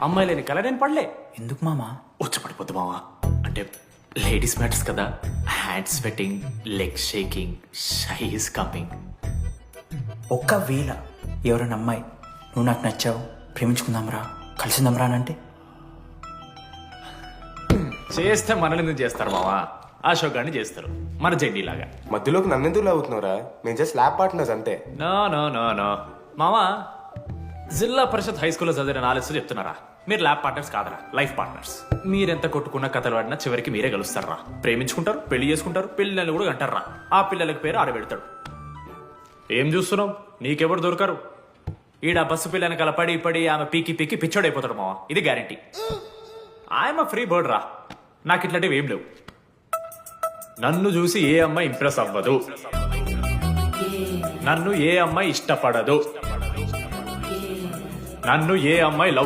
అమ్మాయి లేని కల నేను పడలే. ఎందుకు మామా? వచ్చపడిపోద్దు మావా. అంటే లేడీస్ మ్యాటర్స్ కదా, hand sweating, leg shaking, shy is coming. ఒక్కవేళ ఎవరైనా అమ్మాయి నువ్వు నాకు నచ్చావు, ప్రేమించుకుందాంరా, కలిసిందాంరా అని అంటే? చేస్తే మనల్ని ఎందుకు చేస్తారు మావా? అశోక్ గారిని చేస్తారు, మన జెండీలాగా. మధ్యలోకి నన్నెందుకు అవుతున్నావురా? మేము జస్ట్ ల్యాబ్ పార్ట్నర్స్ అంతే. నో నో నో నో మావా, జిల్లా పరిషత్ హై స్కూల్లో చదివిన నాలెడ్జ్ చెప్తున్నారా? మీరు ల్యాబ్ పార్ట్నర్స్ కాదరా, లైఫ్ పార్ట్నర్స్. మీరెంత కొట్టుకున్న కథలు ఆడినా చివరికి మీరే కలుస్తారా. ప్రేమించుకుంటారు, పెళ్లి చేసుకుంటారు, పిల్లల్ని కూడా కంటారా. ఆ పిల్లలకి పేరు ఆడబెడతాడు. ఏం చూస్తున్నావు? నీకెవరు దొరకరు. ఈడ బస్సు పిల్లని కల పడి పడి ఆమె పీకి పీకి పిచ్చోడైపోతాడు మావా, ఇది గ్యారంటీ. ఆయమ ఫ్రీ బర్డ్ రా, నాకు ఇట్లాంటివి ఏం లేవు. నన్ను చూసి ఏ అమ్మాయి ఇంప్రెస్ అవ్వదు, నన్ను ఏ అమ్మాయి ఇష్టపడదు, నన్ను ఏ అమ్మాయి లవ్